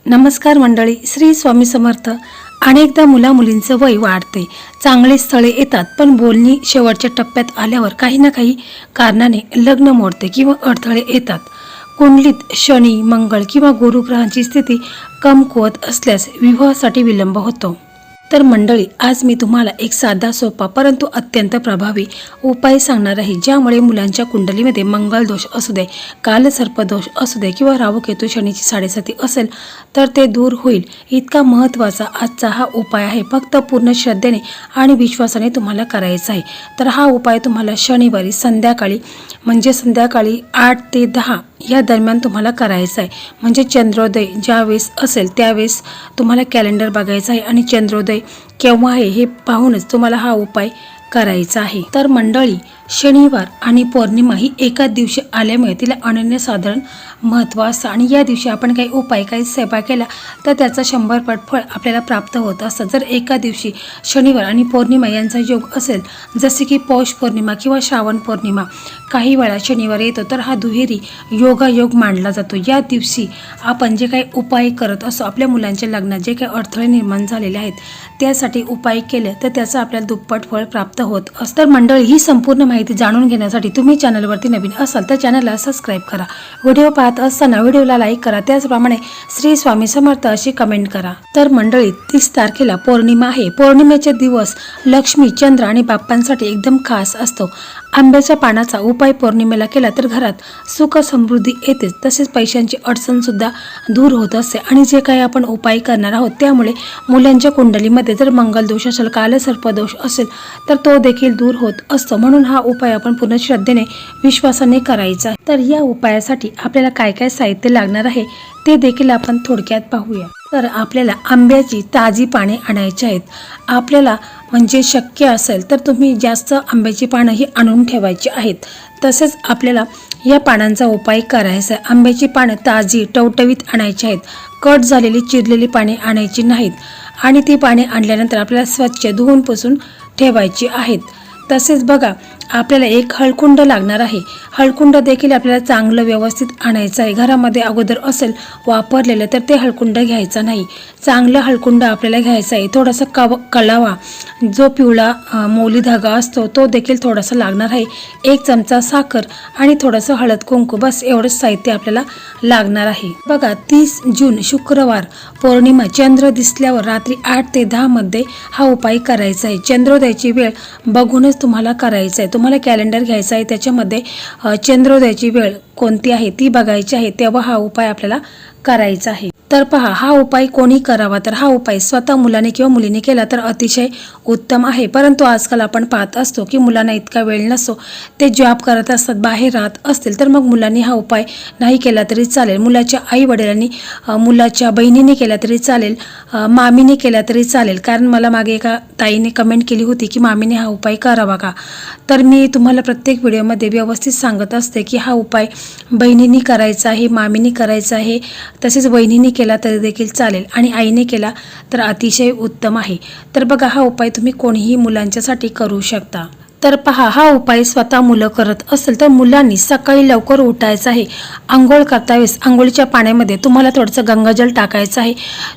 नमस्कार मंडळी, श्री स्वामी समर्थ. अनेकदा मुलींचं वय वाढते, चांगले स्थळे येतात, पण बोलणी शेवटच्या टप्प्यात आल्यावर काही ना काही कारणाने लग्न मोडते किंवा अडथळे येतात. कुंडलीत शनी, मंगळ किंवा गुरुग्रहांची स्थिती कमकुवत असल्यास विवाहासाठी विलंब होतो. तर मंडळी, आज मी तुम्हाला एक साधा, सोपा परंतु अत्यंत प्रभावी उपाय सांगणार आहे, ज्यामुळे मुलांच्या कुंडलीमध्ये मंगळ दोष असू दे, कालसर्प दोष असू दे किंवा राहूकेतू शनीची साडेसाती असेल तर ते दूर होईल. इतका महत्त्वाचा आजचा हा उपाय आहे. फक्त पूर्ण श्रद्धेने आणि विश्वासाने तुम्हाला करायचा आहे. तर हा उपाय तुम्हाला शनिवारी संध्याकाळी 8 ते 10 या दरम्यान तुम्हाला करायचा आहे. म्हणजे चंद्रोदय ज्यावेळेस असेल त्यावेळेस तुम्हाला कॅलेंडर बघायचं आहे आणि चंद्रोदय केव्हा आहे हे पाहूनच तुम्हाला हा उपाय करायचा आहे. तर मंडळी, शनिवार आणि पौर्णिमा ही एकाच दिवशी आल्यामुळे तिला अनन्यसाधारण महत्त्व असतं आणि या दिवशी आपण काही उपाय, काही सेवा केला तर त्याचं 100 पट फळ आपल्याला प्राप्त होत असतं. जर एका दिवशी शनिवार आणि पौर्णिमा यांचा योग असेल, जसे की पौष पौर्णिमा किंवा श्रावण पौर्णिमा, काही वेळा शनिवार येतो तर हा दुहेरी योगायोग मानला जातो. या दिवशी आपण जे काही उपाय करत असतो, आपल्या मुलांच्या लग्नात जे काही अडथळे निर्माण झालेले आहेत त्यासाठी उपाय केले तर त्याचं आपल्याला दुप्पट फळ प्राप्त होत असतं. तर मंडळी, ही संपूर्ण माहिती जाणून घेण्यासाठी तुम्ही चॅनलवरती नवीन असाल तर चॅनलला सबस्क्राईब करा. व्हिडिओ पाहत असताना व्हिडिओला लाईक करा. त्याचप्रमाणे श्री स्वामी समर्थ अशी कमेंट करा. तर मंडळी, 30 तारखेला पौर्णिमा आहे. पौर्णिमेचे दिवस लक्ष्मी, चंद्र आणि बाप्पांसाठी एकदम खास असतो. आंब्याच्या पानाचा उपाय पौर्णिमेला केला तर घरात सुख समृद्धी येतेच, तसेच पैशांची अडचण सुद्धा दूर होत असते. आणि जे काही आपण उपाय करणार आहोत त्यामुळे मुलांच्या कुंडलीमध्ये जर मंगल दोष असेल, कालसर्प दोष असेल तर तो देखील दूर होत असतो. म्हणून हा उपाय आपण पूर्ण श्रद्धेने, विश्वासाने करायचा. तर या उपायासाठी आपल्याला काय काय साहित्य लागणार आहे ते देखील आपण थोडक्यात पाहूया. तर आपल्याला आंब्याची ताजी पाने आणायची आहेत. आपल्याला म्हणजे शक्य असेल तर तुम्ही जास्त आंब्याची पानं ही आणून ठेवायची आहेत. तसेच आपल्याला या पानांचा उपाय करायचा आहे. आंब्याची पानं ताजी, टवटवीत आणायची आहेत. कट झालेली, चिरलेली पाने आणायची नाहीत. आणि ती पाने आणल्यानंतर आपल्याला स्वच्छ धुवून पुसून ठेवायची आहेत. तसेच बघा, आपल्याला एक हळकुंड लागणार आहे. हळकुंड देखील आपल्याला चांगलं व्यवस्थित आणायचं आहे. घरामध्ये अगोदर असेल वापरलेलं तर ते हळकुंड घ्यायचं नाही. चांगलं हळकुंड आपल्याला घ्यायचं आहे. थोडासा कलावा, जो पिवळा मौली धागा असतो तो देखील थोडासा लागणार आहे. 1 चमचा साखर आणि थोडंसं हळद कुंकू, बस एवढंच साहित्य आपल्याला लागणार आहे. बघा, 30 जून शुक्रवार पौर्णिमा, चंद्र दिसल्यावर रात्री 8 ते 10 मध्ये हा उपाय करायचा आहे. चंद्रोदयाची वेळ बघूनच तुम्हाला करायचं आहे. तुम्हाला कॅलेंडर घ्यायचं आहे, त्याच्यामध्ये चंद्रोदयाची वेळ कोणती आहे ती बघायची आहे, तेव्हा हा उपाय आपल्याला करायचा आहे. तर पहा, हा उपाय कोणी करावा, तर हा उपाय स्वतः मुलाने किंवा मुलीने केला तर अतिशय उत्तम आहे. परंतु आजकाल आपण पाहत असतो की मुलांना इतका वेळ नसतो, ते जॉब करत असतात, बाहेर राहत असतील, तर मग मुलांनी हा उपाय नाही केला तरी चालेल. मुलाच्या आई वडिलांनी, मुलाच्या बहिणीने केला तरी चालेल, मामीने केला तरी चालेल. कारण मला मागे एका ताईने कमेंट केली होती की मामीने हा उपाय करावा का. तर मी तुम्हाला प्रत्येक व्हिडिओमध्ये व्यवस्थित सांगत असते की हा उपाय बहिणींनी करायचा आहे, मामीने करायचा आहे, तसेच बहिणीने केला तरी देखील चालेल आणि आईने केला तर अतिशय उत्तम आहे. तर बघा, हा उपाय तुम्ही कोणीही मुलांच्यासाठी करू शकता. तर पहा, हा उपाय स्वतः मुलं करत असेल तर मुलांनी सकाळी लवकर उठायचं आहे. आंघोळ करता वेळेस आंघोळीच्या पाण्यामध्ये तुम्हाला थोडंसं गंगाजल टाकायचं आहे.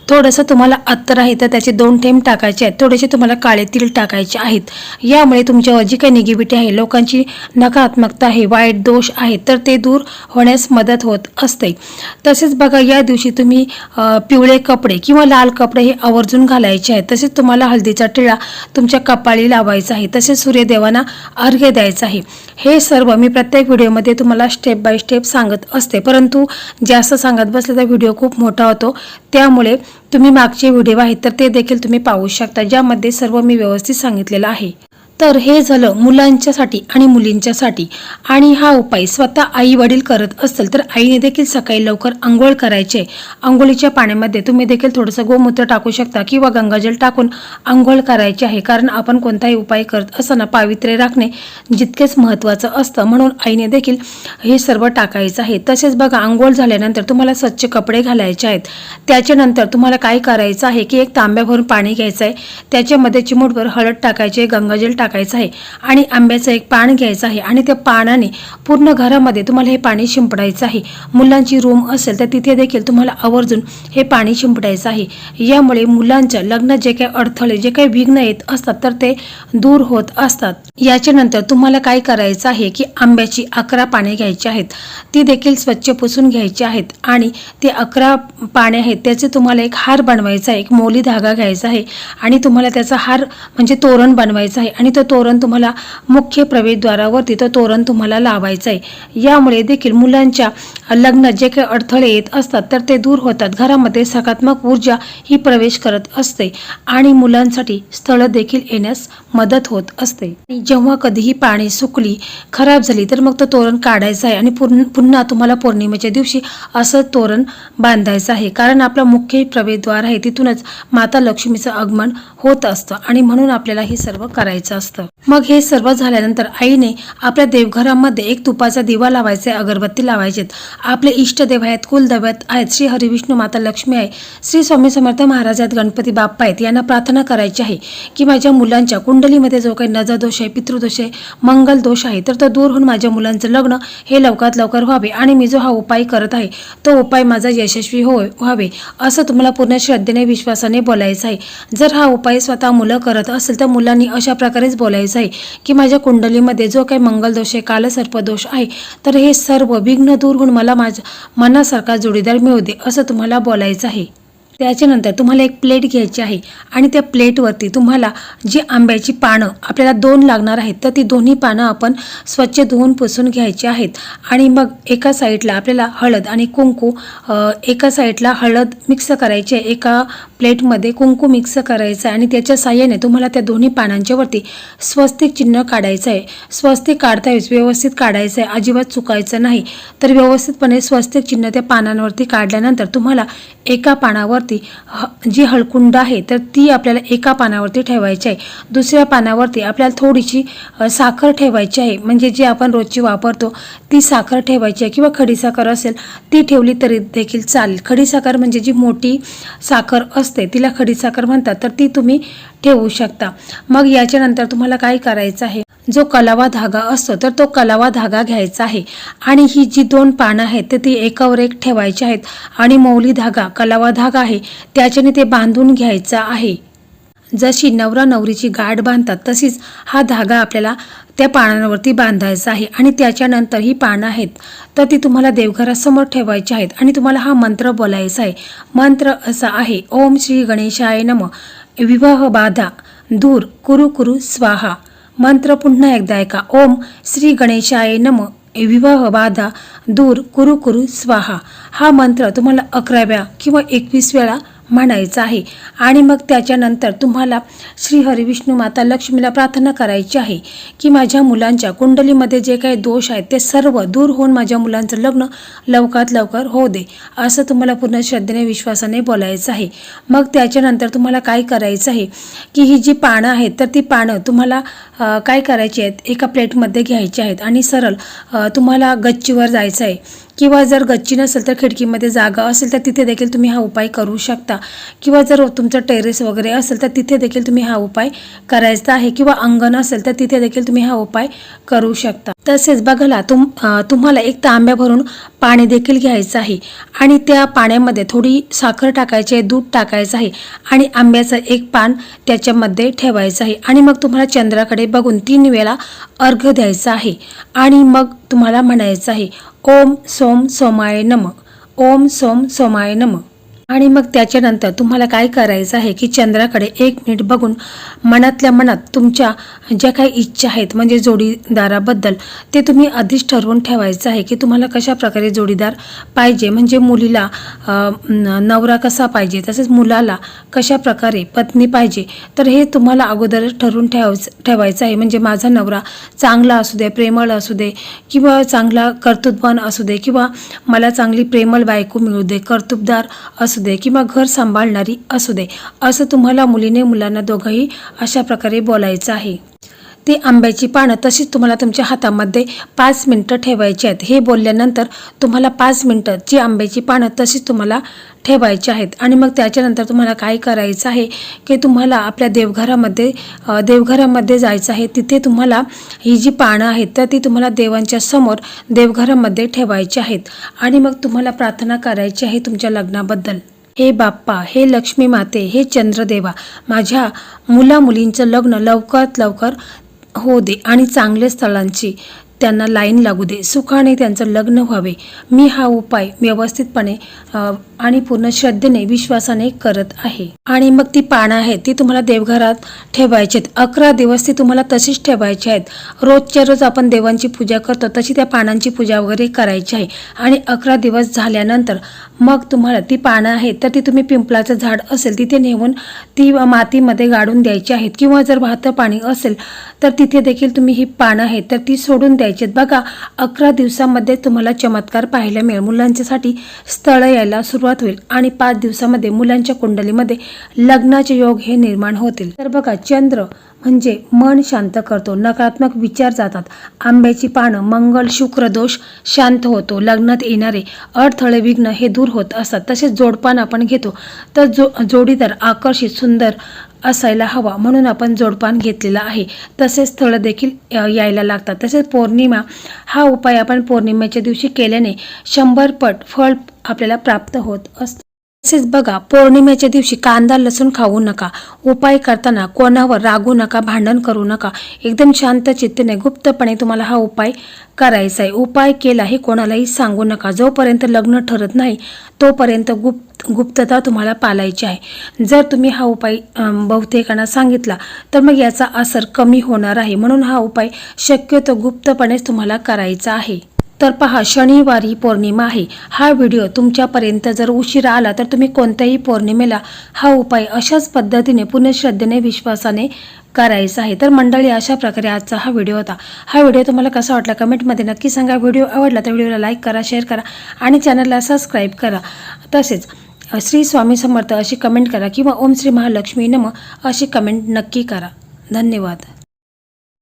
थोडंसं तुम्हाला अत्तर आहे तर त्याचे 2 थेंब टाकायचे आहेत. थोडेसे तुम्हाला काळे तीळ टाकायचे आहेत. यामुळे तुमच्यावर जी काही निगेटिव्हिटी आहे, लोकांची नकारात्मकता आहे, वाईट दोष आहेत, तर ते दूर होण्यास मदत होत असते. तसेच बघा, या दिवशी तुम्ही पिवळे कपडे किंवा लाल कपडे हे आवर्जून घालायचे आहेत. तसेच तुम्हाला हळदीचा टिळा तुमच्या कपाळी लावायचा आहे. तसेच सूर्यदेवांना अर्घ्य द्यायचं आहे. हे सर्व मी प्रत्येक व्हिडिओमध्ये तुम्हाला स्टेप बाय स्टेप सांगत असते, परंतु जास्त सांगत बसले तर व्हिडिओ खूप मोठा होतो. त्यामुळे तुम्ही मागचे व्हिडिओ आहेत तर ते देखील तुम्ही पाहू शकता, ज्यामध्ये सर्व मी व्यवस्थित सांगितलेलं आहे. तर हे झालं मुलांच्यासाठी आणि मुलींच्यासाठी. आणि हा उपाय स्वतः आई वडील करत असतील तर आईने देखील सकाळी लवकर आंघोळ करायचे. आंघोळीच्या पाण्यामध्ये तुम्ही देखील थोडंसं गोमूत्र टाकू शकता किंवा गंगाजल टाकून आंघोळ करायची आहे. कारण आपण कोणताही उपाय करत असताना पावित्र्य राखणे जितकेच महत्त्वाचं असतं, म्हणून आईने देखील हे सर्व टाकायचं आहे. तसेच बघा, आंघोळ झाल्यानंतर तुम्हाला स्वच्छ कपडे घालायचे आहेत. त्याच्यानंतर तुम्हाला काय करायचं आहे की एक तांब्या भरून पाणी घ्यायचं आहे. त्याच्यामध्ये चिमूटभर हळद टाकायचे, गंगाजल टाकायचे टाकायचं आहे आणि आंब्याचं एक पान घ्यायचं आहे आणि त्या पानाने पूर्ण घरामध्ये तुम्हाला हे पाणी शिंपडायचं आहे. मुलांची रूम असेल तर तिथे देखील तुम्हाला आवर्जून हे पाणी शिंपडायचं आहे. यामुळे मुलांच्या लग्नात जे काही अडथळे, जे काही विघ्न येत असतात तर ते दूर होत असतात. याच्यानंतर तुम्हाला काय करायचं आहे की आंब्याची 11 पाने घ्यायची आहेत, ती देखील स्वच्छ पुसून घ्यायची आहेत आणि ते 11 पाने आहेत त्याचे तुम्हाला एक हार बनवायचा आहे. एक मौली धागा घ्यायचा आहे आणि तुम्हाला त्याचा हार म्हणजे तोरण बनवायचं आहे आणि तो तोरण तुम्हाला मुख्य प्रवेशद्वारावरती तो तोरण तुम्हाला लावायचं आहे. यामुळे देखील मुलांच्या लग्नात जे काही अडथळे येत असतात तर ते दूर होतात. घरामध्ये सकारात्मक ऊर्जा ही प्रवेश करत असते आणि मुलांसाठी स्थळ देखील येण्यास मदत होत असते. जेव्हा कधीही पाने सुकली, खराब झाली तर मग तो तोरण काढायचा आहे आणि पुन्हा तुम्हाला पौर्णिमेच्या दिवशी असं तोरण बांधायचं आहे. कारण आपला मुख्य प्रवेशद्वार आहे तिथूनच माता लक्ष्मीचं आगमन होत असतं आणि म्हणून आपल्याला हे सर्व करायचं असतं. मग हे सर्व झाल्यानंतर आईने आपल्या देवघरामध्ये एक तुपाचा दिवा लावायचा आहे, अगरबत्ती लावायचे. आपले इष्टदेव आहेत, कुलदैवत आहेत, श्री हरिविष्णू माता लक्ष्मी आहे, श्री स्वामी समर्थ महाराज आहेत, गणपती बाप्पा आहेत, यांना प्रार्थना करायची आहे की माझ्या मुलांच्या कुंडलीमध्ये जो काही नजर दोष आहे, पितृदोष आहे, मंगल दोष आहे तर तो दूर होऊन माझ्या मुलांचं लग्न हे लवकरात लवकर व्हावे आणि मी जो हा उपाय करत आहे तो उपाय माझा यशस्वी व्हावे असं तुम्हाला पूर्ण श्रद्धेने विश्वासाने बोलायचं आहे. जर हा उपाय स्वतः मुलं करत असेल तर मुलांनी अशा प्रकारेच बोलायचं आहे की माझ्या कुंडलीमध्ये जो काही मंगल दोष आहे, कालसर्प दोष आहे तर हे सर्व विघ्न दूर होऊन मला माझ्या मनासारखा जोडीदार मिळू दे असं तुम्हाला बोलायचं आहे. त्याच्यानंतर तुम्हाला एक प्लेट घ्यायची आहे आणि त्या प्लेटवरती तुम्हाला जी आंब्याची पानं आपल्याला 2 लागणार आहेत तर ती दोन्ही पानं आपण स्वच्छ धुवून पुसून घ्यायची आहेत आणि मग एका साईडला आपल्याला हळद आणि कुंकू, एका साईडला हळद मिक्स करायची आहे, एका प्लेटमध्ये कुंकू मिक्स करायचं आहे आणि त्याच्या साहाय्याने तुम्हाला त्या दोन्ही पानांच्या वरती स्वस्तिक चिन्ह काढायचं आहे. स्वस्तिक काढता वेळेस व्यवस्थित काढायचं आहे, अजिबात चुकायचं नाही. तर व्यवस्थितपणे स्वस्तिक चिन्ह त्या पानांवरती काढल्यानंतर तुम्हाला एका पानावरती जी हळकुंड आहे तर ती आपल्याला एका पानावरती ठेवायची आहे. दुसऱ्या पानावरती आपल्याला थोडीशी साखर ठेवायची आहे, म्हणजे जी आपण रोजची वापरतो ती साखर ठेवायची आहे किंवा खडीसाखर असेल ती ठेवली तरी देखील चालेल. खडीसाखर म्हणजे जी मोठी साखर असते तिला खडीसाखर म्हणतात तर ती तुम्ही ठेवू शकता. मग याच्यानंतर तुम्हाला काय करायचं आहे, जो कलावा धागा असतो तर तो कलावा धागा घ्यायचा आहे आणि ही जी 2 पानं आहेत तर ती एकावर एक ठेवायची आहेत आणि मौली धागा, कलावा धागा आहे त्याच्याने ते बांधून घ्यायचा आहे. जशी नवरा नवरीची गाठ बांधतात तशीच हा धागा आपल्याला त्या पानांवरती बांधायचा आहे आणि त्याच्यानंतर ही पानं आहेत तर ती तुम्हाला देवघरासमोर ठेवायची आहेत आणि तुम्हाला हा मंत्र बोलायचा आहे. मंत्र असा आहे, ओम श्री गणेशाय नमः, विवाह बाधा दूर कुरु कुरु स्वाहा. मंत्र पुन्हा एकदा ऐका, ओम श्री गणेशाय नमः, विवाह बाधा दूर कुरु कुरु स्वाहा. हा मंत्र तुम्हाला 11व्या किंवा 21 वेळा म्हणायचं आहे आणि मग त्याच्यानंतर तुम्हाला श्री हरिविष्णू माता लक्ष्मीला प्रार्थना करायची आहे की माझ्या मुलांच्या कुंडलीमध्ये जे काही दोष आहेत ते सर्व दूर होऊन माझ्या मुलांचं लग्न लवकरात लवकर होऊ दे असं तुम्हाला पूर्ण श्रद्धेने विश्वासाने बोलायचं आहे. मग त्याच्यानंतर तुम्हाला काय करायचं आहे की ही जी पानं आहेत तर ती पानं तुम्हाला काय करायची आहेत, एका प्लेटमध्ये घ्यायची आहेत आणि सरळ तुम्हाला गच्चीवर जायचं आहे किंवा जर गच्ची नसेल तर खिडकीमध्ये जागा असेल तर तिथे देखील तुम्ही हा उपाय करू शकता किंवा जर तुमचं टेरेस वगैरे असेल तर तिथे देखील तुम्ही हा उपाय करायचा आहे किंवा अंगण असेल तर तिथे देखील तुम्ही हा उपाय करू शकता. तसेच बघायला तुम्हाला एक तांब्या भरून पाणी देखील घ्यायचं आहे आणि त्या पाण्यामध्ये थोडी साखर टाकायची आहे, दूध टाकायचं आहे आणि आंब्याचं एक पान त्याच्यामध्ये ठेवायचं आहे आणि मग तुम्हाला चंद्राकडे बघून 3 वेळा अर्घ्य द्यायचं आहे आणि मग तुम्हाला म्हणायचं आहे, ओम सोम सोमाय नमः, ओम सोम सोमाय नमः. आणि मग त्याच्यानंतर तुम्हाला काय करायचं आहे की चंद्राकडे 1 मिनिट बघून मनातल्या मनात तुमच्या ज्या काही इच्छा आहेत म्हणजे जोडीदाराबद्दल ते तुम्ही आधीच ठरवून ठेवायचं आहे की तुम्हाला कशा प्रकारे जोडीदार पाहिजे, म्हणजे मुलीला नवरा कसा पाहिजे, तसेच मुलाला कशा प्रकारे पत्नी पाहिजे. तर हे तुम्हाला अगोदरच ठरवून ठेवायचं आहे. म्हणजे माझा नवरा चांगला असू दे, प्रेमळ असू दे किंवा चांगला कर्तृत्ववान असू दे किंवा मला चांगली प्रेमळ बायको मिळू दे, कर्तृत्वदार असू दे किंवा घर सांभाळणारी असू दे, असं तुम्हाला मुलीने मुलांना दोघंही अशा प्रकारे बोलायचं आहे. ती आंब्याची पानं तशीच तुम्हाला तुमच्या हातामध्ये 5 मिनटं ठेवायची आहेत. हे बोलल्यानंतर तुम्हाला 5 मिनटं जी आंब्याची पानं तशीच तुम्हाला ठेवायची आहेत. आणि मग त्याच्यानंतर तुम्हाला काय करायचं आहे की तुम्हाला आपल्या देवघरामध्ये जायचं आहे. तिथे तुम्हाला ही जी पानं आहेत तर ती तुम्हाला देवांच्या समोर देवघरामध्ये ठेवायची आहेत. आणि मग तुम्हाला प्रार्थना करायची आहे तुमच्या लग्नाबद्दल. हे बाप्पा, हे लक्ष्मी माते, हे चंद्रदेवा, माझ्या मुलींचं लग्न लवकरात लवकर होऊ दे आणि चांगल्या स्थळांची त्यांना लाईन लागू दे, सुखाने त्यांचं लग्न व्हावे. मी हा उपाय व्यवस्थितपणे आणि पूर्ण श्रद्धेने विश्वासाने करत आहे. आणि मग ती पानं आहेत ती तुम्हाला देवघरात ठेवायची आहेत. 11 दिवस ती तुम्हाला तशीच ठेवायची आहेत. रोजच्या रोज आपण देवांची पूजा करतो तशी त्या पानांची पूजा वगैरे करायची आहे. आणि 11 दिवस झाल्यानंतर मग तुम्हाला ती पानं आहेत तर ती तुम्ही पिंपळाचं झाड असेल तिथे नेऊन ती मातीमध्ये गाडून द्यायची आहेत. किंवा जर वाहतं पाणी असेल तर तिथे देखील तुम्ही ही पानं आहेत तर ती सोडून द्यायची आहेत. बघा 11 दिवसामध्ये तुम्हाला चमत्कार पाहायला मिळेल. मुलांच्यासाठी स्थळ यायला सुरुवात होईल आणि 5 दिवसामध्ये मुलांच्या कुंडलीमध्ये लग्नाचे योग हे निर्माण होतील. तर बघा, चंद्र म्हणजे मन शांत करतो, नकारात्मक विचार जातात. आंब्याची पानं मंगळ शुक्र दोष शांत होतो, लग्नात येणारे अडथळे विघ्न हे दूर होत असतात. तसेच जोडपान आपण घेतो तर जोडीदार आकर्षित सुंदर असायला हवा म्हणून आपण जोडपान घेतलेला आहे. तसेच स्थळ देखील यायला लागतात. तसेच पौर्णिमा हा उपाय आपण पौर्णिमेच्या दिवशी केल्याने 100 पट फळ आपल्याला प्राप्त होत असतं. तसेच बघा, पौर्णिमेच्या दिवशी कांदा लसूण खाऊ नका. उपाय करताना कोणावर रागू नका, भांडण करू नका. एकदम शांत चित्तेने गुप्तपणे तुम्हाला हा उपाय करायचा आहे. उपाय केला हे कोणालाही सांगू नका. जोपर्यंत लग्न ठरत नाही तोपर्यंत गुप्तता तुम्हाला पाळायची आहे. जर तुम्ही हा उपाय बहुतेकांना सांगितला तर मग याचा असर कमी होणार आहे. म्हणून हा उपाय शक्यतो गुप्तपणेच तुम्हाला करायचा आहे. तर पहा, शनिवारी पौर्णिमा आहे. हा व्हिडिओ तुमच्यापर्यंत जर उशिरा आला तर तुम्ही कोणत्याही पौर्णिमेला हा उपाय अशाच पद्धतीने पूर्ण श्रद्धेने विश्वासाने करायचा आहे. तर मंडळी, अशा प्रकारे आजचा हा व्हिडिओ होता. हा व्हिडिओ तुम्हाला कसा वाटला कमेंटमध्ये नक्की सांगा. व्हिडिओ आवडला तर व्हिडिओला लाईक करा, शेअर करा आणि चॅनलला सबस्क्राईब करा. तसेच श्री स्वामी समर्थ अशी कमेंट करा किंवा ओम श्री महालक्ष्मी नमः अशी कमेंट नक्की करा. धन्यवाद.